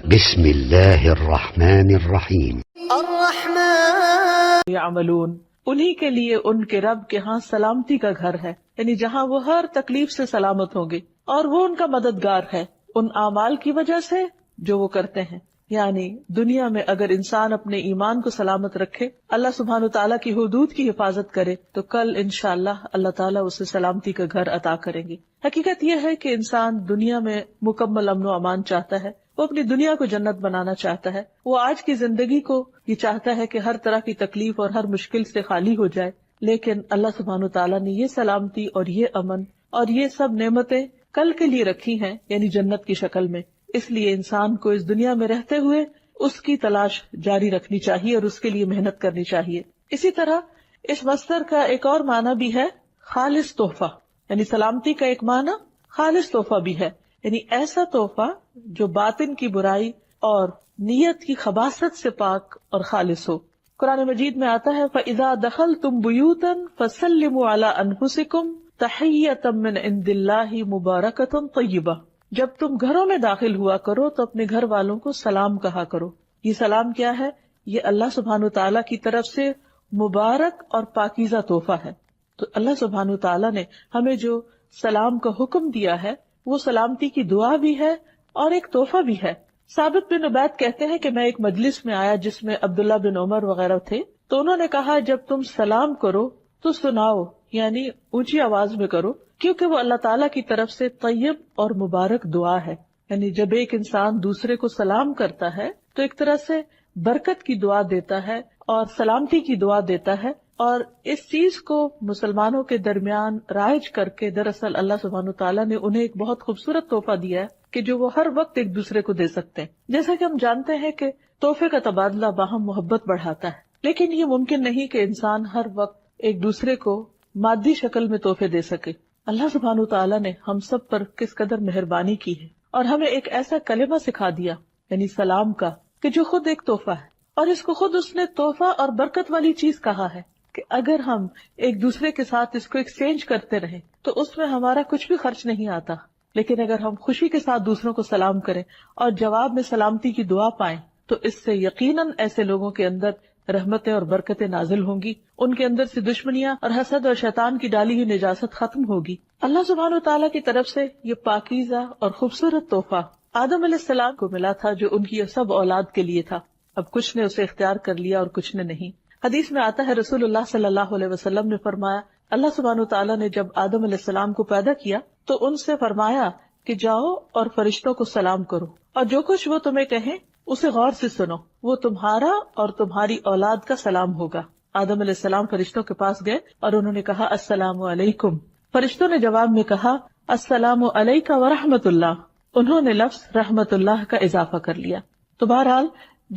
بسم اللہ الرحمن الرحیم الرحمن یعملون، انہی کے لیے ان کے رب کے ہاں سلامتی کا گھر ہے، یعنی جہاں وہ ہر تکلیف سے سلامت ہوں گے، اور وہ ان کا مددگار ہے ان اعمال کی وجہ سے جو وہ کرتے ہیں۔ یعنی دنیا میں اگر انسان اپنے ایمان کو سلامت رکھے، اللہ سبحانہ وتعالیٰ کی حدود کی حفاظت کرے، تو کل انشاءاللہ اللہ تعالیٰ اسے سلامتی کا گھر عطا کریں گے۔ حقیقت یہ ہے کہ انسان دنیا میں مکمل امن و امان چاہتا ہے، وہ اپنی دنیا کو جنت بنانا چاہتا ہے، وہ آج کی زندگی کو یہ چاہتا ہے کہ ہر طرح کی تکلیف اور ہر مشکل سے خالی ہو جائے، لیکن اللہ سبحانہ وتعالیٰ نے یہ سلامتی اور یہ امن اور یہ سب نعمتیں کل کے لیے رکھی ہیں، یعنی جنت کی شکل میں۔ اس لیے انسان کو اس دنیا میں رہتے ہوئے اس کی تلاش جاری رکھنی چاہیے اور اس کے لیے محنت کرنی چاہیے۔ اسی طرح اس مصدر کا ایک اور معنی بھی ہے خالص تحفہ، یعنی سلامتی کا ایک معنی خالص تحفہ بھی ہے، یعنی ایسا تحفہ جو باطن کی برائی اور نیت کی خباثت سے پاک اور خالص ہو۔ قرآن مجید میں آتا ہے فَإِذَا دَخَلْتُمْ بُيُوتًا فَسَلِّمُوا عَلَىٰ أَنفُسِكُمْ تَحِيَّةً مِّنْ عِندِ اللَّهِ مُبَارَكَةً طَيِّبَةً، جب تم گھروں میں داخل ہوا کرو تو اپنے گھر والوں کو سلام کہا کرو۔ یہ سلام کیا ہے؟ یہ اللہ سبحانہ وتعالیٰ کی طرف سے مبارک اور پاکیزہ تحفہ ہے۔ تو اللہ سبحانہ وتعالیٰ نے ہمیں جو سلام کا حکم دیا ہے وہ سلامتی کی دعا بھی ہے اور ایک تحفہ بھی ہے۔ ثابت بن عبید کہتے ہیں کہ میں ایک مجلس میں آیا جس میں عبداللہ بن عمر وغیرہ تھے، تو انہوں نے کہا جب تم سلام کرو تو سناؤ، یعنی اونچی آواز میں کرو، کیونکہ وہ اللہ تعالیٰ کی طرف سے طیب اور مبارک دعا ہے۔ یعنی جب ایک انسان دوسرے کو سلام کرتا ہے تو ایک طرح سے برکت کی دعا دیتا ہے اور سلامتی کی دعا دیتا ہے، اور اس چیز کو مسلمانوں کے درمیان رائج کر کے دراصل اللہ سبحانہ تعالیٰ نے انہیں ایک بہت خوبصورت تحفہ دیا ہے کہ جو وہ ہر وقت ایک دوسرے کو دے سکتے ہیں۔ جیسا کہ ہم جانتے ہیں کہ تحفے کا تبادلہ باہم محبت بڑھاتا ہے، لیکن یہ ممکن نہیں کہ انسان ہر وقت ایک دوسرے کو مادی شکل میں تحفے دے سکے۔ اللہ سبحانہ تعالیٰ نے ہم سب پر کس قدر مہربانی کی ہے اور ہمیں ایک ایسا کلمہ سکھا دیا، یعنی سلام کا، کہ جو خود ایک تحفہ ہے، اور اس کو خود اس نے تحفہ اور برکت والی چیز کہا ہے کہ اگر ہم ایک دوسرے کے ساتھ اس کو ایکسچینج کرتے رہیں تو اس میں ہمارا کچھ بھی خرچ نہیں آتا، لیکن اگر ہم خوشی کے ساتھ دوسروں کو سلام کریں اور جواب میں سلامتی کی دعا پائیں تو اس سے یقیناً ایسے لوگوں کے اندر رحمتیں اور برکتیں نازل ہوں گی، ان کے اندر سے دشمنیاں اور حسد اور شیطان کی ڈالی ہوئی نجاست ختم ہوگی۔ اللہ سبحانہ وتعالیٰ کی طرف سے یہ پاکیزہ اور خوبصورت تحفہ آدم علیہ السلام کو ملا تھا، جو ان کی سب اولاد کے لیے تھا۔ اب کچھ نے اسے اختیار کر لیا اور کچھ نے نہیں۔ حدیث میں آتا ہے رسول اللہ صلی اللہ علیہ وسلم نے فرمایا، اللہ سبحانہ وتعالیٰ نے جب آدم علیہ السلام کو پیدا کیا تو ان سے فرمایا کہ جاؤ اور فرشتوں کو سلام کرو، اور جو کچھ وہ تمہیں کہیں اسے غور سے سنو، وہ تمہارا اور تمہاری اولاد کا سلام ہوگا۔ آدم علیہ السلام فرشتوں کے پاس گئے اور انہوں نے کہا السلام علیکم۔ فرشتوں نے جواب میں کہا السلام علیک ورحمۃ اللہ، انہوں نے لفظ رحمت اللہ کا اضافہ کر لیا۔ تو بہرحال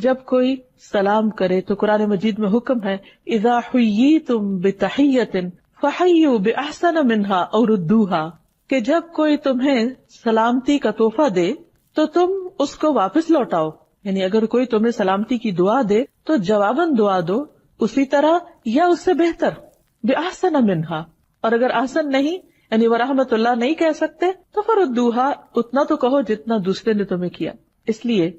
جب کوئی سلام کرے تو قرآن مجید میں حکم ہے اذا حییتم بتحیۃ فحیوا باحسن منها او ردوها، کہ جب کوئی تمہیں سلامتی کا تحفہ دے تو تم اس کو واپس لوٹاؤ، یعنی اگر کوئی تمہیں سلامتی کی دعا دے تو جواباً دعا دو اسی طرح یا اس سے بہتر، بِأَحْسَنَ مِنْهَا، اور اگر احسن نہیں یعنی ورحمت اللہ نہیں کہہ سکتے تو فَرُدُّوهَا، اتنا تو کہو جتنا دوسرے نے تمہیں کیا۔ اس لیے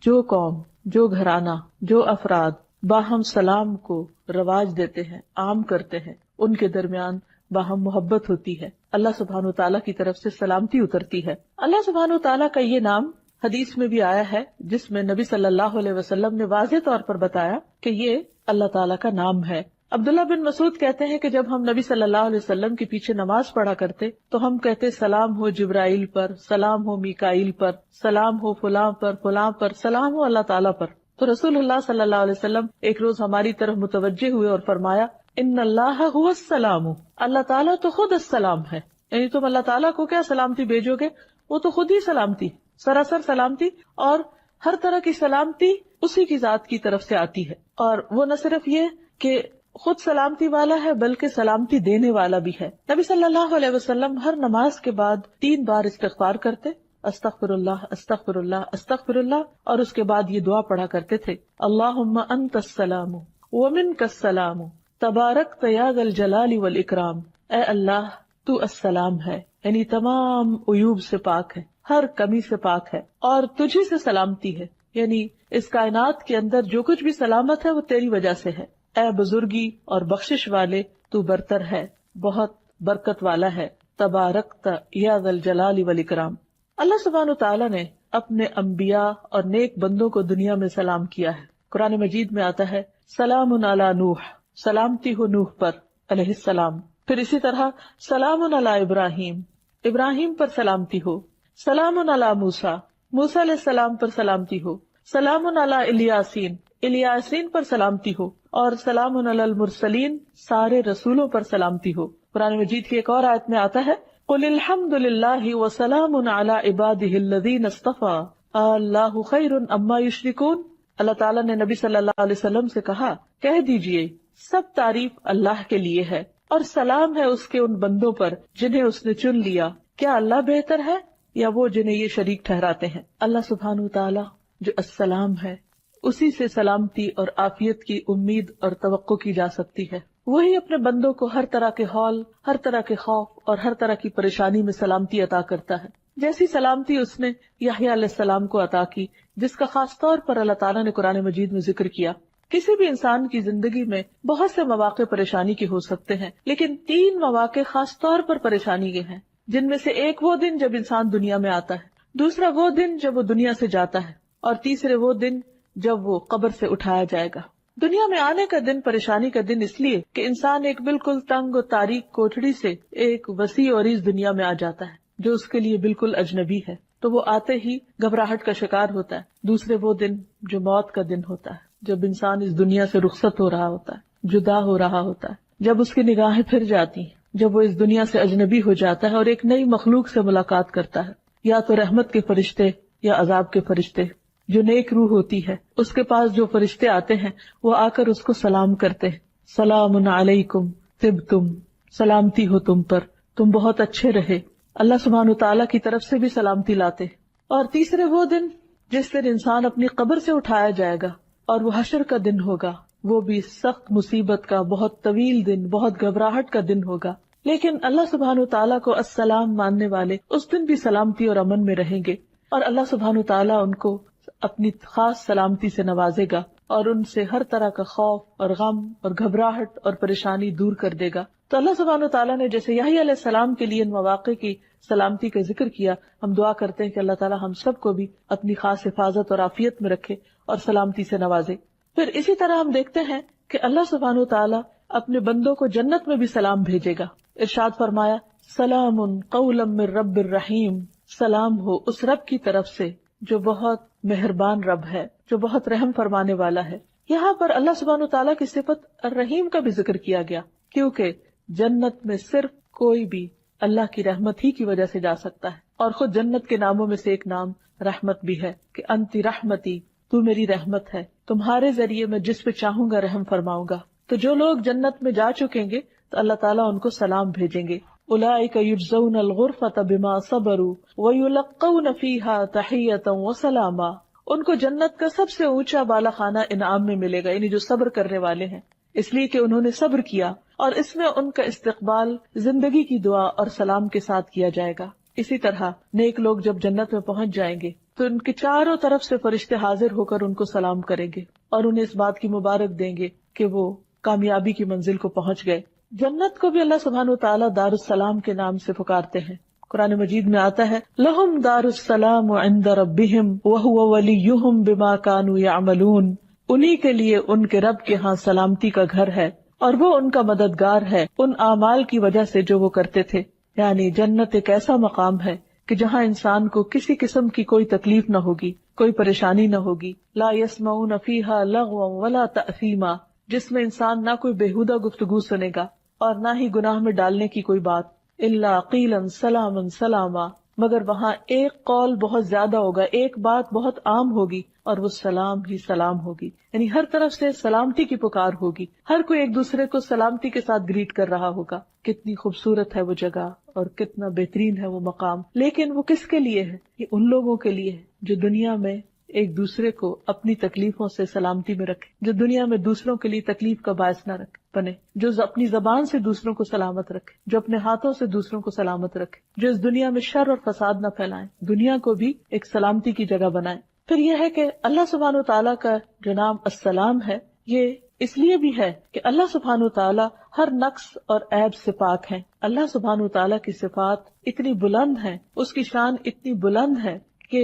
جو قوم، جو گھرانہ، جو افراد باہم سلام کو رواج دیتے ہیں، عام کرتے ہیں، ان کے درمیان باہم محبت ہوتی ہے، اللہ سبحانہ وتعالیٰ کی طرف سے سلامتی اترتی ہے۔ اللہ سبحانہ وتعالیٰ کا یہ نام حدیث میں بھی آیا ہے جس میں نبی صلی اللہ علیہ وسلم نے واضح طور پر بتایا کہ یہ اللہ تعالیٰ کا نام ہے۔ عبداللہ بن مسعود کہتے ہیں کہ جب ہم نبی صلی اللہ علیہ وسلم کے پیچھے نماز پڑھا کرتے تو ہم کہتے سلام ہو جبرائیل پر، سلام ہو میکائیل پر، سلام ہو فلاں پر، فلاں پر، سلام ہو اللہ تعالیٰ پر۔ تو رسول اللہ صلی اللہ علیہ وسلم ایک روز ہماری طرف متوجہ ہوئے اور فرمایا ان اللہ هو السلام، اللہ تعالیٰ تو خود السلام ہے، یعنی تم اللہ تعالیٰ کو کیا سلامتی بھیجو گے، وہ تو خود ہی سلامتی، سراسر سلامتی، اور ہر طرح کی سلامتی اسی کی ذات کی طرف سے آتی ہے۔ اور وہ نہ صرف یہ کہ خود سلامتی والا ہے بلکہ سلامتی دینے والا بھی ہے۔ نبی صلی اللہ علیہ وسلم ہر نماز کے بعد 3 بار استغفار کرتے، استغفر اللہ استغفر اللہ استغفر اللہ، اور اس کے بعد یہ دعا پڑھا کرتے تھے اللہم انت السلام ومنک السلام تبارکت یا ذا الجلال والاکرام، اے اللہ تو السلام ہے، یعنی تمام عیوب سے پاک ہے، ہر کمی سے پاک ہے، اور تجھی سے سلامتی ہے، یعنی اس کائنات کے اندر جو کچھ بھی سلامت ہے وہ تیری وجہ سے ہے۔ اے بزرگی اور بخشش والے، تو برتر ہے، بہت برکت والا ہے، تبارکت یا ذا الجلال والاکرام۔ اللہ سبحانہ وتعالی نے اپنے انبیاء اور نیک بندوں کو دنیا میں سلام کیا ہے۔ قرآن مجید میں آتا ہے سلام علی نوح، سلامتی ہو نوح پر علیہ السلام۔ پھر اسی طرح سلام علی ابراہیم، ابراہیم پر سلامتی ہو۔ سلام علی موسیٰ، موسیٰ علیہ السلام پر سلامتی ہو۔ سلام علی الیاسین، الیاسین پر سلامتی ہو۔ اور سلام علی المرسلین، سارے رسولوں پر سلامتی ہو۔ قرآن مجید کی ایک اور آیت میں آتا ہے قل الحمد للہ وسلام علی عبادہ الذین اصطفیٰ اللہ خیر اما یشرکون۔ اللہ تعالیٰ نے نبی صلی اللہ علیہ وسلم سے کہا، کہہ دیجئے سب تعریف اللہ کے لیے ہے اور سلام ہے اس کے ان بندوں پر جنہیں اس نے چن لیا، کیا اللہ بہتر ہے یا وہ جنہیں یہ شریک ٹھہراتے ہیں۔ اللہ سبحانہ وتعالی جو السلام ہے، اسی سے سلامتی اور عافیت کی امید اور توقع کی جا سکتی ہے۔ وہی اپنے بندوں کو ہر طرح کے ہول، ہر طرح کے خوف اور ہر طرح کی پریشانی میں سلامتی عطا کرتا ہے، جیسی سلامتی اس نے یحییٰ علیہ السلام کو عطا کی، جس کا خاص طور پر اللہ تعالیٰ نے قرآن مجید میں ذکر کیا۔ کسی بھی انسان کی زندگی میں بہت سے مواقع پریشانی کے ہو سکتے ہیں، لیکن 3 مواقع خاص طور پر پریشانی کے ہیں، جن میں سے ایک وہ دن جب انسان دنیا میں آتا ہے، دوسرا وہ دن جب وہ دنیا سے جاتا ہے، اور تیسرے وہ دن جب وہ قبر سے اٹھایا جائے گا۔ دنیا میں آنے کا دن پریشانی کا دن اس لیے کہ انسان ایک بالکل تنگ و تاریک کوٹھڑی سے ایک وسیع اور اس دنیا میں آ جاتا ہے جو اس کے لیے بالکل اجنبی ہے، تو وہ آتے ہی گھبراہٹ کا شکار ہوتا ہے۔ دوسرے وہ دن جو موت کا دن ہوتا ہے، جب انسان اس دنیا سے رخصت ہو رہا ہوتا ہے، جدا ہو رہا ہوتا ہے، جب اس کی نگاہیں پھر جاتی ہیں، جب وہ اس دنیا سے اجنبی ہو جاتا ہے اور ایک نئی مخلوق سے ملاقات کرتا ہے، یا تو رحمت کے فرشتے یا عذاب کے فرشتے۔ جو نیک روح ہوتی ہے اس کے پاس جو فرشتے آتے ہیں وہ آ کر اس کو سلام کرتے ہیں، سلام علیکم طبتم، سلامتی ہو تم پر، تم بہت اچھے رہے۔ اللہ سبحانہ وتعالیٰ کی طرف سے بھی سلامتی لاتے۔ اور تیسرے وہ دن جس دن انسان اپنی قبر سے اٹھایا جائے گا اور وہ حشر کا دن ہوگا، وہ بھی سخت مصیبت کا بہت طویل دن، بہت گھبراہٹ کا دن ہوگا، لیکن اللہ سبحانہ وتعالیٰ کو السلام ماننے والے اس دن بھی سلامتی اور امن میں رہیں گے، اور اللہ سبحانہ وتعالیٰ ان کو اپنی خاص سلامتی سے نوازے گا اور ان سے ہر طرح کا خوف اور غم اور گھبراہٹ اور پریشانی دور کر دے گا۔ تو اللہ سبحانہ وتعالیٰ نے جیسے یحییٰ علیہ السلام کے لیے ان مواقع کی سلامتی کا ذکر کیا، ہم دعا کرتے ہیں کہ اللہ تعالیٰ ہم سب کو بھی اپنی خاص حفاظت اور عافیت میں رکھے اور سلامتی سے نوازے۔ پھر اسی طرح ہم دیکھتے ہیں کہ اللہ سبحانہ وتعالیٰ اپنے بندوں کو جنت میں بھی سلام بھیجے گا۔ ارشاد فرمایا سلام قولا من رب الرحیم، سلام ہو اس رب کی طرف سے جو بہت مہربان رب ہے، جو بہت رحم فرمانے والا ہے۔ یہاں پر اللہ سبحانہ وتعالیٰ کی صفت الرحیم کا بھی ذکر کیا گیا، کیونکہ جنت میں صرف کوئی بھی اللہ کی رحمت ہی کی وجہ سے جا سکتا ہے، اور خود جنت کے ناموں میں سے ایک نام رحمت بھی ہے کہ انتی رحمتی، تو میری رحمت ہے، تمہارے ذریعے میں جس پہ چاہوں گا رحم فرماؤں گا۔ تو جو لوگ جنت میں جا چکیں گے تو اللہ تعالیٰ ان کو سلام بھیجیں گے، اولئک یجزون الغرفۃ بما صبروا ویلقون فیہا تحیۃ وسلاما، ان کو جنت کا سب سے اونچا بالا خانہ انعام میں ملے گا، یعنی جو صبر کرنے والے ہیں، اس لیے کہ انہوں نے صبر کیا، اور اس میں ان کا استقبال زندگی کی دعا اور سلام کے ساتھ کیا جائے گا۔ اسی طرح نیک لوگ جب جنت میں پہنچ جائیں گے تو ان کے چاروں طرف سے فرشتے حاضر ہو کر ان کو سلام کریں گے اور انہیں اس بات کی مبارک دیں گے کہ وہ کامیابی کی منزل کو پہنچ گئے۔ جنت کو بھی اللہ سبحانہ وتعالیٰ دار السلام کے نام سے پکارتے ہیں۔ قرآن مجید میں آتا ہے لہم دار السلام عند ربہم وہو ولیہم بما کانوا یعملون، انہی کے لیے ان کے رب کے ہاں سلامتی کا گھر ہے اور وہ ان کا مددگار ہے ان اعمال کی وجہ سے جو وہ کرتے تھے۔ یعنی جنت ایک ایسا مقام ہے کہ جہاں انسان کو کسی قسم کی کوئی تکلیف نہ ہوگی، کوئی پریشانی نہ ہوگی، لا یسمعون فیہا لغوا ولا تأثیما، جس میں انسان نہ کوئی بےہودہ گفتگو سنے گا اور نہ ہی گناہ میں ڈالنے کی کوئی بات، الا قیلا سلاما سلاما، مگر وہاں ایک قول بہت زیادہ ہوگا، ایک بات بہت عام ہوگی اور وہ سلام ہی سلام ہوگی، یعنی ہر طرف سے سلامتی کی پکار ہوگی، ہر کوئی ایک دوسرے کو سلامتی کے ساتھ گریٹ کر رہا ہوگا۔ کتنی خوبصورت ہے وہ جگہ اور کتنا بہترین ہے وہ مقام، لیکن وہ کس کے لیے ہے؟ یہ ان لوگوں کے لیے ہے جو دنیا میں ایک دوسرے کو اپنی تکلیفوں سے سلامتی میں رکھے، جو دنیا میں دوسروں کے لیے تکلیف کا باعث نہ رکھے۔ بنے، جو اپنی زبان سے دوسروں کو سلامت رکھے، جو اپنے ہاتھوں سے دوسروں کو سلامت رکھے، جو اس دنیا میں شر اور فساد نہ پھیلائیں، دنیا کو بھی ایک سلامتی کی جگہ بنائیں۔ پھر یہ ہے کہ اللہ سبحانہ وتعالیٰ کا جو نام السلام ہے، یہ اس لیے بھی ہے کہ اللہ سبحانہ وتعالیٰ ہر نقص اور عیب سے پاک ہے۔ اللہ سبحانہ وتعالیٰ کی صفات اتنی بلند ہیں، اس کی شان اتنی بلند ہے کہ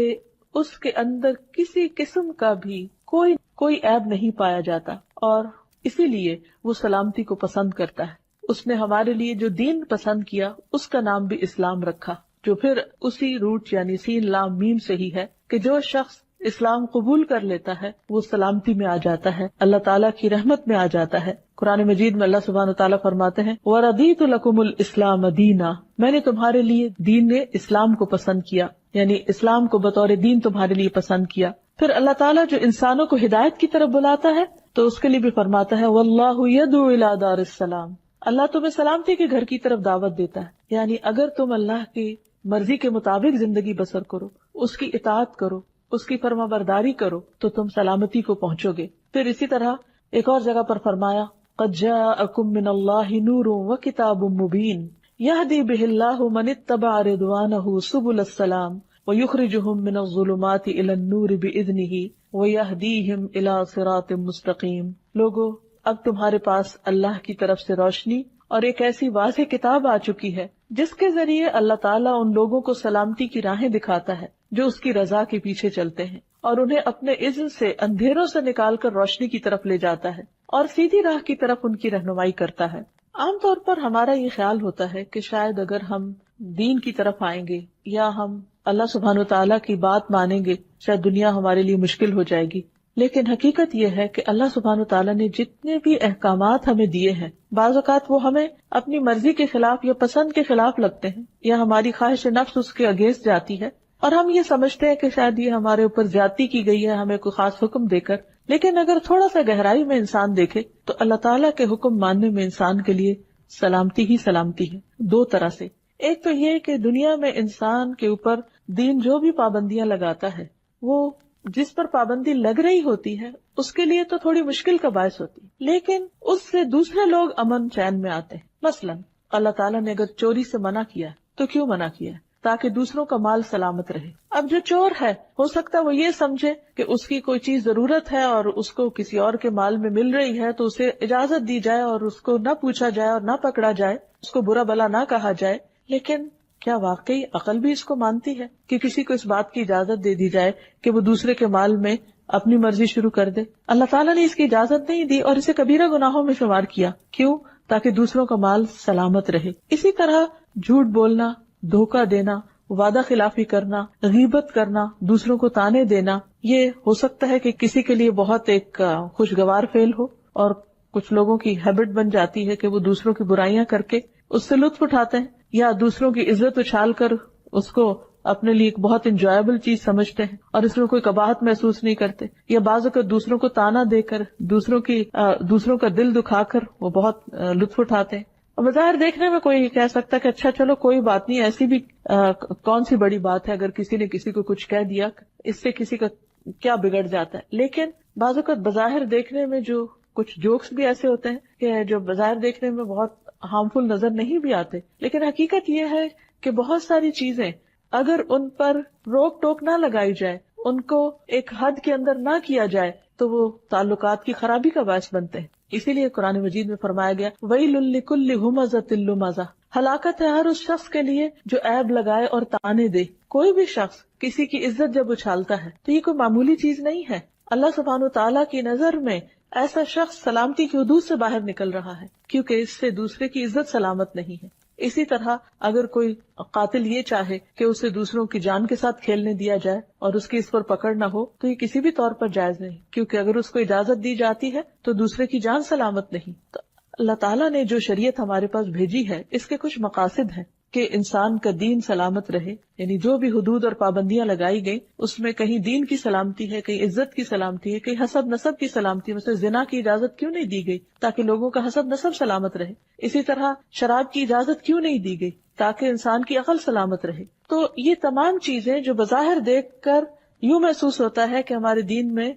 اس کے اندر کسی قسم کا بھی کوئی عیب نہیں پایا جاتا، اور اسی لیے وہ سلامتی کو پسند کرتا ہے۔ اس نے ہمارے لیے جو دین پسند کیا اس کا نام بھی اسلام رکھا، جو پھر اسی روٹ یعنی سین لام میم سے ہی ہے کہ جو شخص اسلام قبول کر لیتا ہے وہ سلامتی میں آ جاتا ہے، اللہ تعالیٰ کی رحمت میں آ جاتا ہے۔ قرآن مجید میں اللہ سبحانہ وتعالیٰ فرماتے ہیں وَرَضِيتُ لَكُمُ الْإِسْلَامَ دِينًا، میں نے تمہارے لیے دین اسلام کو پسند کیا، یعنی اسلام کو بطور دین تمہارے لیے پسند کیا۔ پھر اللہ تعالیٰ جو انسانوں کو ہدایت کی طرف بلاتا ہے تو اس کے لیے بھی فرماتا ہے وَاللَّهُ يَدْعُو إِلَى دَارِ السَّلَامِ، اللہ تمہیں سلامتی کے گھر کی طرف دعوت دیتا ہے، یعنی اگر تم اللہ کی مرضی کے مطابق زندگی بسر کرو، اس کی اطاعت کرو، اس کی فرما برداری کرو تو تم سلامتی کو پہنچو گے۔ پھر اسی طرح ایک اور جگہ پر فرمایا قَدْ جَاءَكُم مِّنَ اللَّهِ نُورٌ وَكِتَابٌ مُّبِينٌ يَهْدِي بِهِ اللَّهُ مَنِ اتَّبَعَ رِضْوَانَهُ سُبُلَ السَّلَامِ وَيُخْرِجُهُم مِّنَ الظُّلُمَاتِ إِلَى النُّورِ بِإِذْنِهِ وَيَهْدِيهِمْ إِلَى صِرَاطٍ مُّسْتَقِيمٍ۔ لوگو، اب تمہارے پاس اللہ کی طرف سے روشنی اور ایک ایسی واضح کتاب آ چکی ہے جس کے ذریعے اللہ تعالیٰ ان لوگوں کو سلامتی کی راہیں دکھاتا ہے جو اس کی رضا کے پیچھے چلتے ہیں، اور انہیں اپنے اذن سے اندھیروں سے نکال کر روشنی کی طرف لے جاتا ہے اور سیدھی راہ کی طرف ان کی رہنمائی کرتا ہے۔ عام طور پر ہمارا یہ خیال ہوتا ہے کہ شاید اگر ہم دین کی طرف آئیں گے یا ہم اللہ سبحانہ وتعالیٰ کی بات مانیں گے شاید دنیا ہمارے لیے مشکل ہو جائے گی، لیکن حقیقت یہ ہے کہ اللہ سبحانہ وتعالیٰ نے جتنے بھی احکامات ہمیں دیے ہیں بعض اوقات وہ ہمیں اپنی مرضی کے خلاف یا پسند کے خلاف لگتے ہیں، یا ہماری خواہش نفس اس کے اگینسٹ جاتی ہے، اور ہم یہ سمجھتے ہیں کہ شاید یہ ہمارے اوپر زیادتی کی گئی ہے ہمیں کوئی خاص حکم دے کر، لیکن اگر تھوڑا سا گہرائی میں انسان دیکھے تو اللہ تعالیٰ کے حکم ماننے میں انسان کے لیے سلامتی ہی سلامتی ہے، دو طرح سے۔ ایک تو یہ کہ دنیا میں انسان کے اوپر دین جو بھی پابندیاں لگاتا ہے وہ جس پر پابندی لگ رہی ہوتی ہے اس کے لیے تو تھوڑی مشکل کا باعث ہوتی ہے، لیکن اس سے دوسرے لوگ امن چین میں آتے ہیں۔ مثلا اللہ تعالیٰ نے اگر چوری سے منع کیا تو کیوں منع کیا؟ تاکہ دوسروں کا مال سلامت رہے۔ اب جو چور ہے ہو سکتا ہے وہ یہ سمجھے کہ اس کی کوئی چیز ضرورت ہے اور اس کو کسی اور کے مال میں مل رہی ہے تو اسے اجازت دی جائے اور اس کو نہ پوچھا جائے اور نہ پکڑا جائے، اس کو برا بلا نہ کہا جائے، لیکن کیا واقعی عقل بھی اس کو مانتی ہے کہ کسی کو اس بات کی اجازت دے دی جائے کہ وہ دوسرے کے مال میں اپنی مرضی شروع کر دے؟ اللہ تعالیٰ نے اس کی اجازت نہیں دی اور اسے کبیرہ گناہوں میں شمار کیا۔ کیوں؟ تاکہ دوسروں کا مال سلامت رہے۔ اسی طرح جھوٹ بولنا، دھوکہ دینا، وعدہ خلافی کرنا، غیبت کرنا، دوسروں کو تانے دینا، یہ ہو سکتا ہے کہ کسی کے لیے بہت ایک خوشگوار فعل ہو، اور کچھ لوگوں کی ہیبٹ بن جاتی ہے کہ وہ دوسروں کی برائیاں کر کے اس سے لطف اٹھاتے ہیں، یا دوسروں کی عزت اچھال کر اس کو اپنے لیے ایک بہت انجوائبل چیز سمجھتے ہیں اور اس میں کوئی قباحت محسوس نہیں کرتے، یا بعض اوقات دوسروں کو تانا دے کر دوسروں کا دل دکھا کر وہ بہت لطف اٹھاتے ہیں۔ اور بظاہر دیکھنے میں کوئی کہہ سکتا ہے کہ اچھا چلو کوئی بات نہیں، ایسی بھی کون سی بڑی بات ہے اگر کسی نے کسی کو کچھ کہہ دیا، اس سے کسی کا کیا بگڑ جاتا ہے۔ لیکن بعض اوقات بظاہر دیکھنے میں جو کچھ جوکس بھی ایسے ہوتے ہیں کہ جو بظاہر دیکھنے میں بہت ہارمفل نظر نہیں بھی آتے، لیکن حقیقت یہ ہے کہ بہت ساری چیزیں اگر ان پر روک ٹوک نہ لگائی جائے، ان کو ایک حد کے اندر نہ کیا جائے تو وہ تعلقات کی خرابی کا باعث بنتے ہیں۔ اسی لیے قرآن مجید میں فرمایا گیا وَيْلٌ لِكُلِّ هُمَزَةٍ لُمَزَةٍ، ہلاکت ہے ہر اس شخص کے لیے جو عیب لگائے اور تانے دے۔ کوئی بھی شخص کسی کی عزت جب اچھالتا ہے تو یہ کوئی معمولی چیز نہیں ہے۔ اللہ سبحانہ وتعالیٰ کی نظر میں ایسا شخص سلامتی کی حدود سے باہر نکل رہا ہے، کیونکہ اس سے دوسرے کی عزت سلامت نہیں ہے۔ اسی طرح اگر کوئی قاتل یہ چاہے کہ اسے دوسروں کی جان کے ساتھ کھیلنے دیا جائے اور اس کی اس پر پکڑ نہ ہو تو یہ کسی بھی طور پر جائز نہیں، کیونکہ اگر اس کو اجازت دی جاتی ہے تو دوسرے کی جان سلامت نہیں۔ تو اللہ تعالیٰ نے جو شریعت ہمارے پاس بھیجی ہے اس کے کچھ مقاصد ہیں کہ انسان کا دین سلامت رہے، یعنی جو بھی حدود اور پابندیاں لگائی گئی اس میں کہیں دین کی سلامتی ہے، کہیں عزت کی سلامتی ہے، کہیں حسب نسب کی سلامتی ہے۔ مثلا زنا کی اجازت کیوں نہیں دی گئی؟ تاکہ لوگوں کا حسب نسب سلامت رہے۔ اسی طرح شراب کی اجازت کیوں نہیں دی گئی؟ تاکہ انسان کی عقل سلامت رہے۔ تو یہ تمام چیزیں جو بظاہر دیکھ کر یوں محسوس ہوتا ہے کہ ہمارے دین میں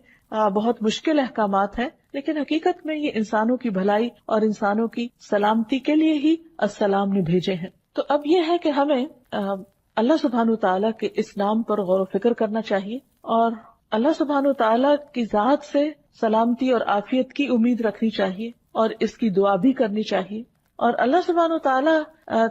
بہت مشکل احکامات ہیں، لیکن حقیقت میں یہ انسانوں کی بھلائی اور انسانوں کی سلامتی کے لیے ہی السلام نے بھیجے ہیں۔ تو اب یہ ہے کہ ہمیں اللہ سبحانہ وتعالیٰ کے اس نام پر غور و فکر کرنا چاہیے، اور اللہ سبحانہ وتعالیٰ کی ذات سے سلامتی اور عافیت کی امید رکھنی چاہیے، اور اس کی دعا بھی کرنی چاہیے۔ اور اللہ سبحانہ وتعالیٰ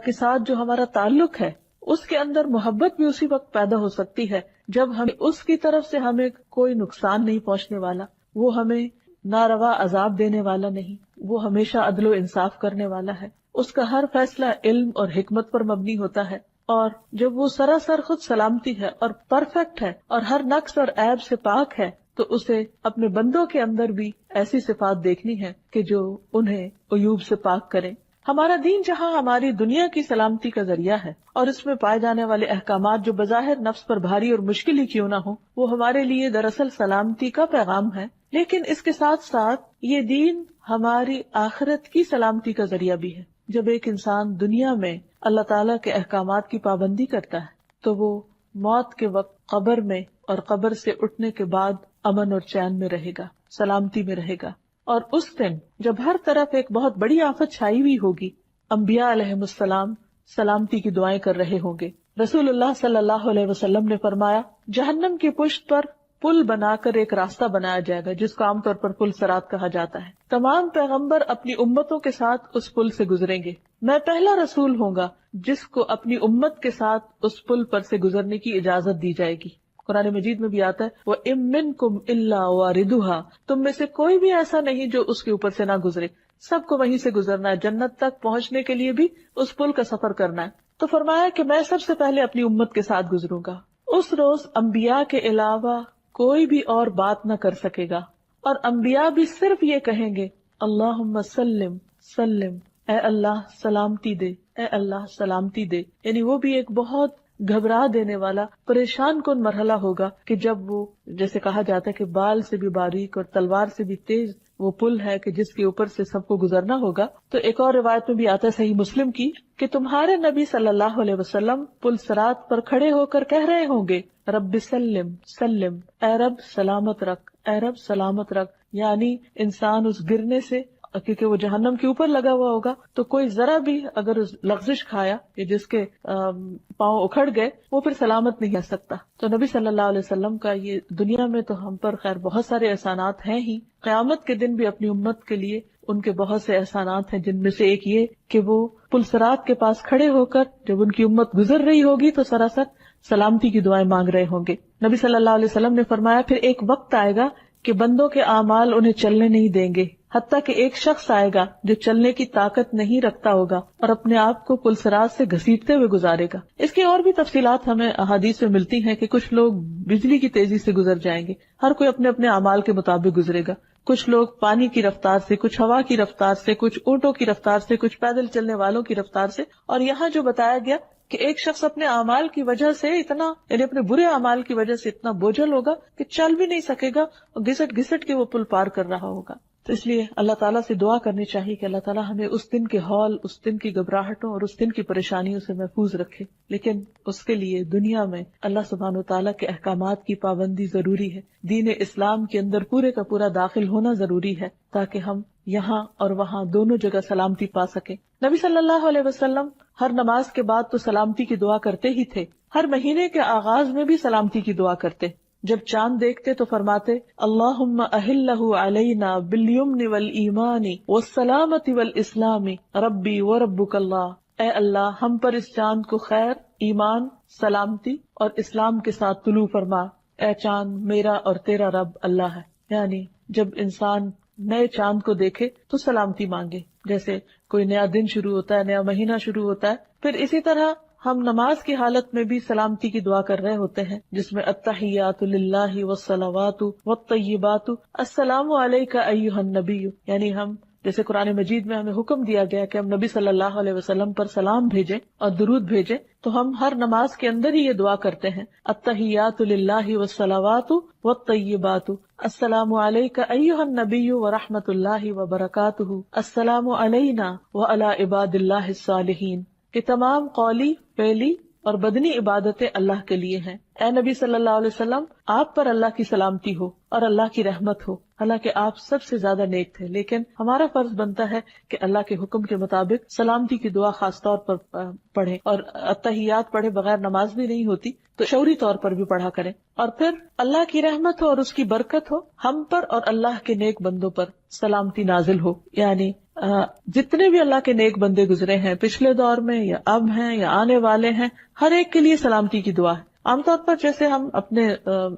کے ساتھ جو ہمارا تعلق ہے، اس کے اندر محبت بھی اسی وقت پیدا ہو سکتی ہے جب ہم اس کی طرف سے ہمیں کوئی نقصان نہیں پہنچنے والا، وہ ہمیں ناروا عذاب دینے والا نہیں، وہ ہمیشہ عدل و انصاف کرنے والا ہے، اس کا ہر فیصلہ علم اور حکمت پر مبنی ہوتا ہے، اور جب وہ سراسر خود سلامتی ہے اور پرفیکٹ ہے اور ہر نقص اور عیب سے پاک ہے، تو اسے اپنے بندوں کے اندر بھی ایسی صفات دیکھنی ہے کہ جو انہیں عیوب سے پاک کریں۔ ہمارا دین جہاں ہماری دنیا کی سلامتی کا ذریعہ ہے، اور اس میں پائے جانے والے احکامات جو بظاہر نفس پر بھاری اور مشکل ہی کیوں نہ ہو، وہ ہمارے لیے دراصل سلامتی کا پیغام ہے، لیکن اس کے ساتھ ساتھ یہ دین ہماری آخرت کی سلامتی کا ذریعہ بھی ہے۔ جب ایک انسان دنیا میں اللہ تعالیٰ کے احکامات کی پابندی کرتا ہے تو وہ موت کے وقت قبر میں اور قبر سے اٹھنے کے بعد امن اور چین میں رہے گا، سلامتی میں رہے گا۔ اور اس دن جب ہر طرف ایک بہت بڑی آفت چھائی ہوئی ہوگی، انبیاء علیہ السلام سلامتی کی دعائیں کر رہے ہوں گے۔ رسول اللہ صلی اللہ علیہ وسلم نے فرمایا، جہنم کی پشت پر پل بنا کر ایک راستہ بنایا جائے گا جس کو عام طور پر پل صراط کہا جاتا ہے۔ تمام پیغمبر اپنی امتوں کے ساتھ اس پل سے گزریں گے۔ میں پہلا رسول ہوں گا جس کو اپنی امت کے ساتھ اس پل پر سے گزرنے کی اجازت دی جائے گی۔ قرآن مجید میں بھی آتا ہے، وَإِن مِّنكُمْ إِلَّا وَارِدُهَا، تم میں سے کوئی بھی ایسا نہیں جو اس کے اوپر سے نہ گزرے، سب کو وہیں سے گزرنا ہے، جنت تک پہنچنے کے لیے بھی اس پل کا سفر کرنا ہے۔ تو فرمایا کہ میں سب سے پہلے اپنی امت کے ساتھ گزروں گا۔ اس روز انبیاء کے علاوہ کوئی بھی اور بات نہ کر سکے گا، اور انبیاء بھی صرف یہ کہیں گے، اللہم سلم سلم، اے اللہ سلامتی دے، اے اللہ سلامتی دے۔ یعنی وہ بھی ایک بہت گھبرا دینے والا، پریشان کن مرحلہ ہوگا کہ جب وہ، جیسے کہا جاتا ہے کہ بال سے بھی باریک اور تلوار سے بھی تیز وہ پل ہے کہ جس کے اوپر سے سب کو گزرنا ہوگا۔ تو ایک اور روایت میں بھی آتا ہے صحیح مسلم کی کہ تمہارے نبی صلی اللہ علیہ وسلم پل صراط پر کھڑے ہو کر کہہ رہے ہوں گے، رب سلم سلم، اے رب سلامت رکھ، اے رب سلامت رکھ۔ یعنی انسان اس گرنے سے، کیونکہ وہ جہنم کے اوپر لگا ہوا ہوگا، تو کوئی ذرا بھی اگر لغزش کھایا یا جس کے پاؤں اکھڑ گئے، وہ پھر سلامت نہیں رہ سکتا۔ تو نبی صلی اللہ علیہ وسلم کا یہ دنیا میں تو ہم پر خیر بہت سارے احسانات ہیں ہی، قیامت کے دن بھی اپنی امت کے لیے ان کے بہت سے احسانات ہیں، جن میں سے ایک یہ کہ وہ پل صراط کے پاس کھڑے ہو کر جب ان کی امت گزر رہی ہوگی تو سراسر سلامتی کی دعائیں مانگ رہے ہوں گے۔ نبی صلی اللہ علیہ وسلم نے فرمایا، پھر ایک وقت آئے گا کہ بندوں کے اعمال انہیں چلنے نہیں دیں گے، حتیٰ کہ ایک شخص آئے گا جو چلنے کی طاقت نہیں رکھتا ہوگا اور اپنے آپ کو پل صراط سے گھسیٹتے ہوئے گزارے گا۔ اس کی اور بھی تفصیلات ہمیں احادیث میں ملتی ہیں کہ کچھ لوگ بجلی کی تیزی سے گزر جائیں گے، ہر کوئی اپنے اپنے اعمال کے مطابق گزرے گا، کچھ لوگ پانی کی رفتار سے، کچھ ہوا کی رفتار سے، کچھ اونٹوں کی رفتار سے، کچھ پیدل چلنے والوں کی رفتار سے۔ اور یہاں جو بتایا گیا کہ ایک شخص اپنے اعمال کی وجہ سے اتنا، یعنی اپنے برے اعمال کی وجہ سے اتنا بوجھل ہوگا کہ چل بھی نہیں سکے گا اور گھسٹ گھسٹ کے وہ پل پار کر رہا ہوگا۔ تو اس لیے اللہ تعالیٰ سے دعا کرنی چاہیے کہ اللہ تعالیٰ ہمیں اس دن کے ہول، اس دن کی گھبراہٹوں اور اس دن کی پریشانیوں سے محفوظ رکھے۔ لیکن اس کے لیے دنیا میں اللہ سبحانہ وتعالیٰ کے احکامات کی پابندی ضروری ہے، دین اسلام کے اندر پورے کا پورا داخل ہونا ضروری ہے، تاکہ ہم یہاں اور وہاں دونوں جگہ سلامتی پا سکیں۔ نبی صلی اللہ علیہ وسلم ہر نماز کے بعد تو سلامتی کی دعا کرتے ہی تھے، ہر مہینے کے آغاز میں بھی سلامتی کی دعا کرتے۔ جب چاند دیکھتے تو فرماتے، اللہم اہلہ علینا بالیمن والایمان والسلامۃ والاسلام ربی وربک اللہ۔ اے اللہ ہم پر اس چاند کو خیر، ایمان، سلامتی اور اسلام کے ساتھ طلوع فرما۔ اے چاند میرا اور تیرا رب اللہ ہے۔ یعنی جب انسان نئے چاند کو دیکھے تو سلامتی مانگے، جیسے کوئی نیا دن شروع ہوتا ہے، نیا مہینہ شروع ہوتا ہے۔ پھر اسی طرح ہم نماز کی حالت میں بھی سلامتی کی دعا کر رہے ہوتے ہیں، جس میں التحیات للہ والصلوات والطیبات السلام علیک ایھا النبی، یعنی ہم جیسے قرآن مجید میں ہمیں حکم دیا گیا کہ ہم نبی صلی اللہ علیہ وسلم پر سلام بھیجیں اور درود بھیجیں، تو ہم ہر نماز کے اندر ہی یہ دعا کرتے ہیں، التحیات للہ والصلوات والطیبات السلام علیک ایھا النبی ورحمۃ اللہ وبرکاتہ السلام علینا وعلی عباد اللہ الصالحین، کہ تمام قولی، فعلی اور بدنی عبادتیں اللہ کے لیے ہیں۔ اے نبی صلی اللہ علیہ وسلم، آپ پر اللہ کی سلامتی ہو اور اللہ کی رحمت ہو. حالانکہ آپ سب سے زیادہ نیک تھے، لیکن ہمارا فرض بنتا ہے کہ اللہ کے حکم کے مطابق سلامتی کی دعا خاص طور پر پڑھیں، اور اتحیات پڑھے بغیر نماز بھی نہیں ہوتی تو شعوری طور پر بھی پڑھا کریں. اور پھر اللہ کی رحمت ہو اور اس کی برکت ہو ہم پر اور اللہ کے نیک بندوں پر سلامتی نازل ہو. یعنی جتنے بھی اللہ کے نیک بندے گزرے ہیں پچھلے دور میں یا اب ہیں یا آنے والے ہیں، ہر ایک کے لیے سلامتی کی دعا ہے. عام طور پر جیسے ہم اپنے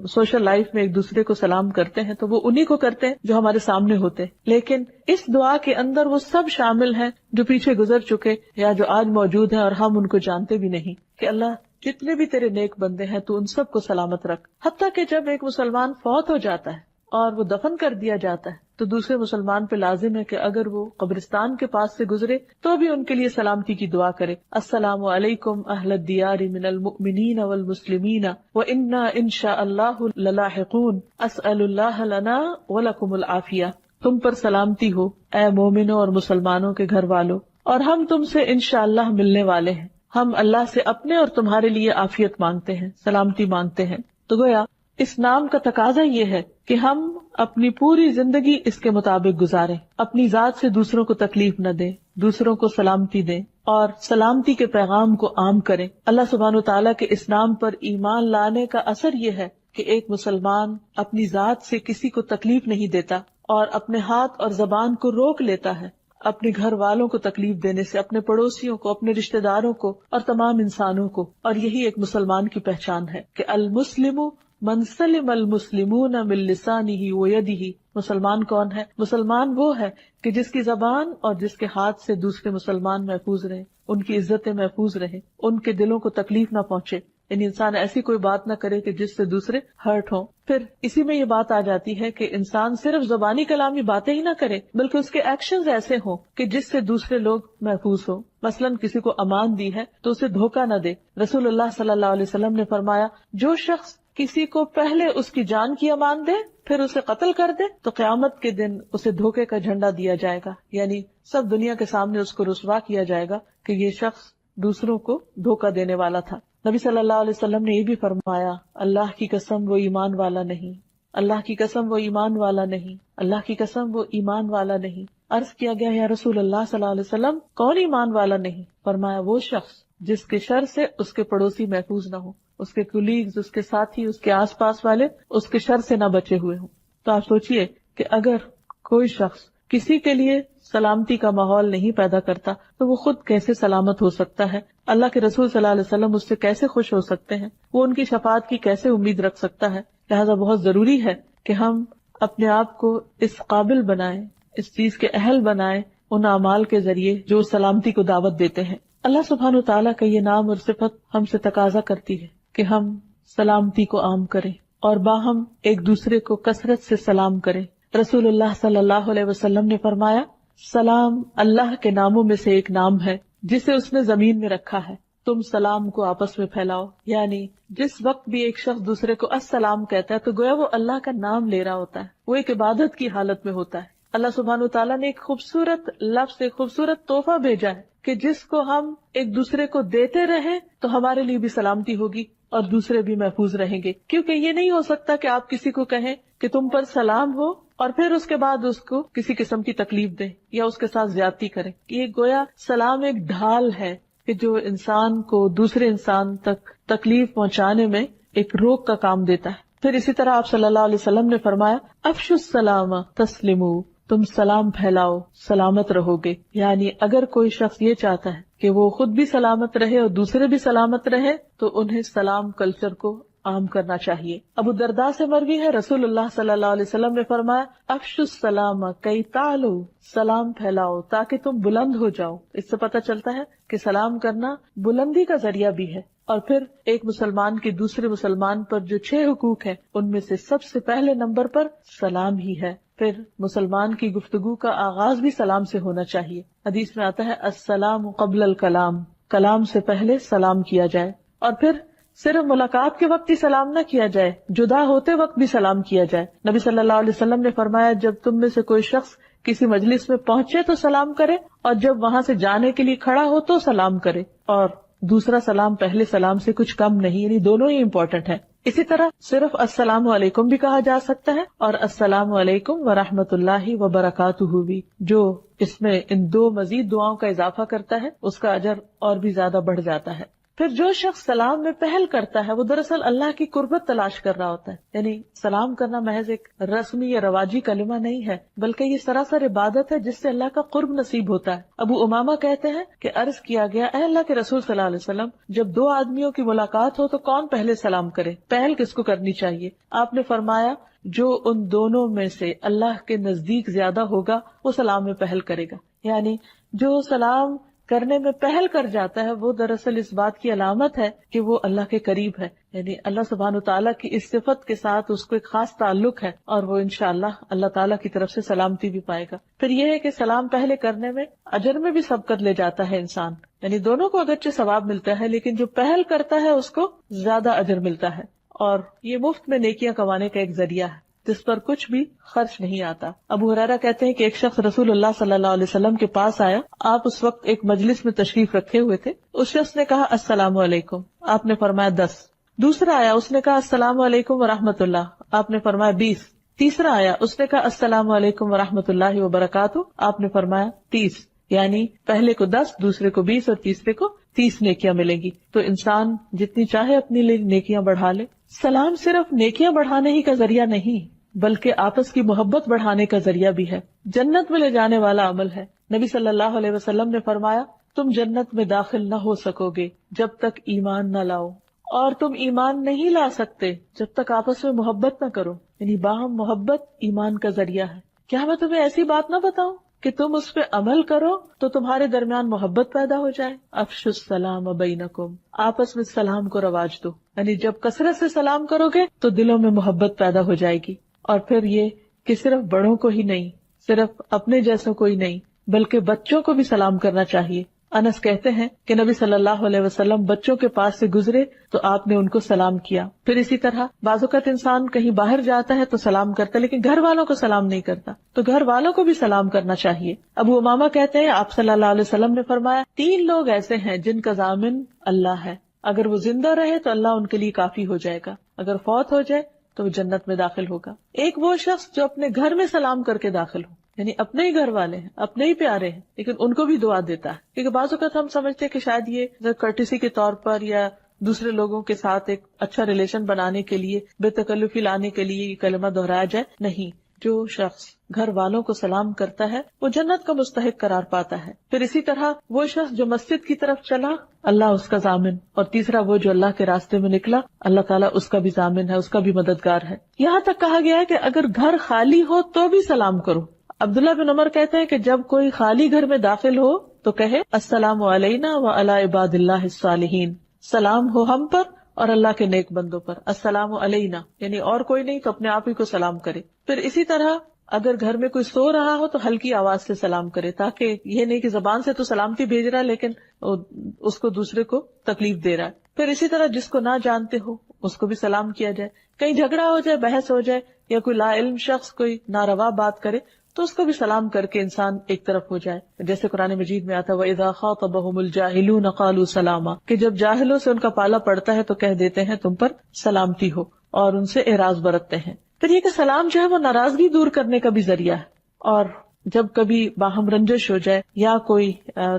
سوشل لائف میں ایک دوسرے کو سلام کرتے ہیں تو وہ انہی کو کرتے ہیں جو ہمارے سامنے ہوتے ہیں، لیکن اس دعا کے اندر وہ سب شامل ہیں جو پیچھے گزر چکے یا جو آج موجود ہیں اور ہم ان کو جانتے بھی نہیں، کہ اللہ جتنے بھی تیرے نیک بندے ہیں تو ان سب کو سلامت رکھ. حتیٰ کہ جب ایک مسلمان فوت ہو جاتا ہے اور وہ دفن کر دیا جاتا ہے تو دوسرے مسلمان پہ لازم ہے کہ اگر وہ قبرستان کے پاس سے گزرے تو بھی ان کے لیے سلامتی کی دعا کرے. السلام علیکم اہل الدیار من المؤمنین والمسلمین وإنا انشاء اللہ للاحقون اسأل اللہ لنا ولکم العافیہ. تم پر سلامتی ہو اے مومنوں اور مسلمانوں کے گھر والوں، اور ہم تم سے انشاءاللہ ملنے والے ہیں. ہم اللہ سے اپنے اور تمہارے لیے عافیت مانگتے ہیں، سلامتی مانگتے ہیں. تو گویا اس نام کا تقاضا یہ ہے کہ ہم اپنی پوری زندگی اس کے مطابق گزاریں، اپنی ذات سے دوسروں کو تکلیف نہ دیں، دوسروں کو سلامتی دیں اور سلامتی کے پیغام کو عام کریں. اللہ سبحانہ وتعالیٰ کے اس نام پر ایمان لانے کا اثر یہ ہے کہ ایک مسلمان اپنی ذات سے کسی کو تکلیف نہیں دیتا اور اپنے ہاتھ اور زبان کو روک لیتا ہے اپنے گھر والوں کو تکلیف دینے سے، اپنے پڑوسیوں کو، اپنے رشتہ داروں کو اور تمام انسانوں کو. اور یہی ایک مسلمان کی پہچان ہے کہ المسلم من سلم المسلمون من لسانہ ویدہ. مسلمان کون ہے؟ مسلمان وہ ہے کہ جس کی زبان اور جس کے ہاتھ سے دوسرے مسلمان محفوظ رہیں، ان کی عزتیں محفوظ رہیں، ان کے دلوں کو تکلیف نہ پہنچے. یعنی انسان ایسی کوئی بات نہ کرے کہ جس سے دوسرے ہرٹ ہوں. پھر اسی میں یہ بات آ جاتی ہے کہ انسان صرف زبانی کلامی باتیں ہی نہ کرے بلکہ اس کے ایکشنز ایسے ہوں کہ جس سے دوسرے لوگ محفوظ ہوں. مثلاً کسی کو امان دی ہے تو اسے دھوکہ نہ دے. رسول اللہ صلی اللہ علیہ وسلم نے فرمایا جو شخص کسی کو پہلے اس کی جان کی امان دے پھر اسے قتل کر دے تو قیامت کے دن اسے دھوکے کا جھنڈا دیا جائے گا. یعنی سب دنیا کے سامنے اس کو رسوا کیا جائے گا کہ یہ شخص دوسروں کو دھوکہ دینے والا تھا. نبی صلی اللہ علیہ وسلم نے یہ بھی فرمایا اللہ کی قسم وہ ایمان والا نہیں، اللہ کی قسم وہ ایمان والا نہیں، اللہ کی قسم وہ ایمان والا نہیں. عرض کیا گیا یا رسول اللہ صلی اللہ علیہ وسلم کون ایمان والا نہیں؟ فرمایا وہ شخص جس کے شر سے اس کے پڑوسی محفوظ نہ ہو، اس کے کولیگز، اس کے ساتھی، اس کے آس پاس والے اس کے شر سے نہ بچے ہوئے ہوں. تو آپ سوچئے کہ اگر کوئی شخص کسی کے لیے سلامتی کا ماحول نہیں پیدا کرتا تو وہ خود کیسے سلامت ہو سکتا ہے؟ اللہ کے رسول صلی اللہ علیہ وسلم اس سے کیسے خوش ہو سکتے ہیں؟ وہ ان کی شفاعت کی کیسے امید رکھ سکتا ہے؟ لہذا بہت ضروری ہے کہ ہم اپنے آپ کو اس قابل بنائیں، اس چیز کے اہل بنائیں ان اعمال کے ذریعے جو سلامتی کو دعوت دیتے ہیں. اللہ سبحانہ وتعالیٰ کا یہ نام اور صفت ہم سے تقاضا کرتی ہے کہ ہم سلامتی کو عام کریں اور باہم ایک دوسرے کو کثرت سے سلام کریں. رسول اللہ صلی اللہ علیہ وسلم نے فرمایا سلام اللہ کے ناموں میں سے ایک نام ہے جسے اس نے زمین میں رکھا ہے، تم سلام کو آپس میں پھیلاؤ. یعنی جس وقت بھی ایک شخص دوسرے کو السلام کہتا ہے تو گویا وہ اللہ کا نام لے رہا ہوتا ہے، وہ ایک عبادت کی حالت میں ہوتا ہے. اللہ سبحانہ وتعالیٰ نے ایک خوبصورت لفظ، ایک خوبصورت تحفہ بھیجا ہے کہ جس کو ہم ایک دوسرے کو دیتے رہیں تو ہمارے لیے بھی سلامتی ہوگی اور دوسرے بھی محفوظ رہیں گے. کیونکہ یہ نہیں ہو سکتا کہ آپ کسی کو کہیں کہ تم پر سلام ہو اور پھر اس کے بعد اس کو کسی قسم کی تکلیف دیں یا اس کے ساتھ زیادتی کریں. یہ گویا سلام ایک ڈھال ہے کہ جو انسان کو دوسرے انسان تک تکلیف پہنچانے میں ایک روک کا کام دیتا ہے. پھر اسی طرح آپ صلی اللہ علیہ وسلم نے فرمایا افشوا السلام تسلموا، تم سلام پھیلاؤ سلامت رہو گے. یعنی اگر کوئی شخص یہ چاہتا ہے کہ وہ خود بھی سلامت رہے اور دوسرے بھی سلامت رہے تو انہیں سلام کلچر کو عام کرنا چاہیے. ابو الدرداء سے مروی ہے رسول اللہ صلی اللہ علیہ وسلم نے فرمایا افشوا السلام کی تعلو، سلام پھیلاؤ تاکہ تم بلند ہو جاؤ. اس سے پتہ چلتا ہے کہ سلام کرنا بلندی کا ذریعہ بھی ہے. اور پھر ایک مسلمان کے دوسرے مسلمان پر جو 6 حقوق ہیں ان میں سے سب سے پہلے نمبر پر سلام ہی ہے. پھر مسلمان کی گفتگو کا آغاز بھی سلام سے ہونا چاہیے. حدیث میں آتا ہے السلام قبل الکلام، کلام سے پہلے سلام کیا جائے. اور پھر صرف ملاقات کے وقت ہی سلام نہ کیا جائے، جدا ہوتے وقت بھی سلام کیا جائے. نبی صلی اللہ علیہ وسلم نے فرمایا جب تم میں سے کوئی شخص کسی مجلس میں پہنچے تو سلام کرے اور جب وہاں سے جانے کے لیے کھڑا ہو تو سلام کرے. اور دوسرا سلام پہلے سلام سے کچھ کم نہیں، یعنی دونوں ہی امپورٹنٹ ہے. اسی طرح صرف السلام علیکم بھی کہا جا سکتا ہے اور السلام علیکم ورحمۃ اللہ وبرکاتہ بھی، جو اس میں ان دو مزید دعاؤں کا اضافہ کرتا ہے اس کا اجر اور بھی زیادہ بڑھ جاتا ہے۔ پھر جو شخص سلام میں پہل کرتا ہے وہ دراصل اللہ کی قربت تلاش کر رہا ہوتا ہے، یعنی سلام کرنا محض ایک رسمی یا رواجی کلمہ نہیں ہے بلکہ یہ سراسر عبادت ہے جس سے اللہ کا قرب نصیب ہوتا ہے۔ ابو امامہ کہتے ہیں کہ عرض کیا گیا، اے اللہ کے رسول صلی اللہ علیہ وسلم، جب دو آدمیوں کی ملاقات ہو تو کون پہلے سلام کرے، پہل کس کو کرنی چاہیے؟ آپ نے فرمایا جو ان دونوں میں سے اللہ کے نزدیک زیادہ ہوگا وہ سلام میں پہل کرے گا، یعنی جو سلام کرنے میں پہل کر جاتا ہے وہ دراصل اس بات کی علامت ہے کہ وہ اللہ کے قریب ہے، یعنی اللہ سبحانہ تعالیٰ کی اس صفت کے ساتھ اس کو ایک خاص تعلق ہے اور وہ انشاءاللہ اللہ تعالیٰ کی طرف سے سلامتی بھی پائے گا۔ پھر یہ ہے کہ سلام پہلے کرنے میں اجر میں بھی سبقت لے جاتا ہے انسان، یعنی دونوں کو اگرچہ ثواب ملتا ہے لیکن جو پہل کرتا ہے اس کو زیادہ اجر ملتا ہے، اور یہ مفت میں نیکیاں کمانے کا ایک ذریعہ ہے جس پر کچھ بھی خرچ نہیں آتا۔ ابو ہریرہ کہتے ہیں کہ ایک شخص رسول اللہ صلی اللہ علیہ وسلم کے پاس آیا، آپ اس وقت ایک مجلس میں تشریف رکھے ہوئے تھے۔ اس شخص نے کہا السلام علیکم، آپ نے فرمایا 10۔ دوسرا آیا، اس نے کہا السلام علیکم ورحمۃ اللہ، آپ نے فرمایا 20۔ تیسرا آیا، اس نے کہا السلام علیکم ورحمۃ اللہ وبرکاتہ، آپ نے فرمایا 30۔ یعنی پہلے کو 10، دوسرے کو 20 اور تیسرے کو 30 نیکیاں ملیں گی۔ تو انسان جتنی چاہے اپنے لیے نیکیاں بڑھا لے۔ سلام صرف نیکیاں بڑھانے ہی کا ذریعہ نہیں بلکہ آپس کی محبت بڑھانے کا ذریعہ بھی ہے، جنت میں لے جانے والا عمل ہے۔ نبی صلی اللہ علیہ وسلم نے فرمایا، تم جنت میں داخل نہ ہو سکو گے جب تک ایمان نہ لاؤ، اور تم ایمان نہیں لا سکتے جب تک آپس میں محبت نہ کرو، یعنی باہم محبت ایمان کا ذریعہ ہے۔ کیا میں تمہیں ایسی بات نہ بتاؤں کہ تم اس پہ عمل کرو تو تمہارے درمیان محبت پیدا ہو جائے؟ افشوا السلام بینکم، آپس میں سلام کو رواج دو، یعنی جب کثرت سے سلام کرو گے تو دلوں میں محبت پیدا ہو جائے گی۔ اور پھر یہ کہ صرف بڑوں کو ہی نہیں، صرف اپنے جیسوں کو ہی نہیں بلکہ بچوں کو بھی سلام کرنا چاہیے۔ انس کہتے ہیں کہ نبی صلی اللہ علیہ وسلم بچوں کے پاس سے گزرے تو آپ نے ان کو سلام کیا۔ پھر اسی طرح بعض اوقات انسان کہیں باہر جاتا ہے تو سلام کرتا ہے لیکن گھر والوں کو سلام نہیں کرتا، تو گھر والوں کو بھی سلام کرنا چاہیے۔ ابو امامہ کہتے ہیں آپ صلی اللہ علیہ وسلم نے فرمایا، 3 لوگ ایسے ہیں جن کا ضامن اللہ ہے، اگر وہ زندہ رہے تو اللہ ان کے لیے کافی ہو جائے گا، اگر فوت ہو جائے تو وہ جنت میں داخل ہوگا۔ ایک وہ شخص جو اپنے گھر میں سلام کر کے داخل ہو، یعنی اپنے ہی گھر والے ہیں، اپنے ہی پیارے ہیں لیکن ان کو بھی دعا دیتا ہے، کیونکہ بعض اوقات ہم سمجھتے ہیں کہ شاید یہ کرٹسی کے طور پر یا دوسرے لوگوں کے ساتھ ایک اچھا ریلیشن بنانے کے لیے، بے تکلفی لانے کے لیے یہ کلمہ دہرایا جائے، نہیں، جو شخص گھر والوں کو سلام کرتا ہے وہ جنت کا مستحق قرار پاتا ہے۔ پھر اسی طرح وہ شخص جو مسجد کی طرف چلا، اللہ اس کا ضامن، اور تیسرا وہ جو اللہ کے راستے میں نکلا، اللہ تعالیٰ اس کا بھی ضامن ہے، اس کا بھی مددگار ہے۔ یہاں تک کہا گیا ہے کہ اگر گھر خالی ہو تو بھی سلام کرو۔ عبداللہ بن عمر کہتے ہیں کہ جب کوئی خالی گھر میں داخل ہو تو کہے السلام علینا وعلی عباد اللہ الصالحین، سلام ہو ہم پر اور اللہ کے نیک بندوں پر۔ السلام علینا یعنی اور کوئی نہیں تو اپنے آپ ہی کو سلام کرے۔ پھر اسی طرح اگر گھر میں کوئی سو رہا ہو تو ہلکی آواز سے سلام کرے، تاکہ یہ نہیں کہ زبان سے تو سلامتی بھیج رہا ہے لیکن اس کو دوسرے کو تکلیف دے رہا ہے۔ پھر اسی طرح جس کو نہ جانتے ہو اس کو بھی سلام کیا جائے، کہیں جھگڑا ہو جائے، بحث ہو جائے یا کوئی لا علم شخص کوئی ناروا بات کرے تو اس کو بھی سلام کر کے انسان ایک طرف ہو جائے، جیسے قرآن مجید میں آتا ہے وَإِذَا خَاطَبَهُمُ الْجَاهِلُونَ قَالُوا سَلَامًا، کہ جب جاہلوں سے ان کا پالا پڑتا ہے تو کہہ دیتے ہیں تم پر سلامتی ہو، اور ان سے اعراض برتتے ہیں۔ پھر یہ کہ سلام جو ہے وہ ناراضگی دور کرنے کا بھی ذریعہ ہے، اور جب کبھی باہم رنجش ہو جائے یا کوئی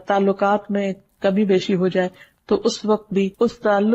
تعلقات میں کمی بیشی ہو جائے تو اس وقت بھی اس تعلق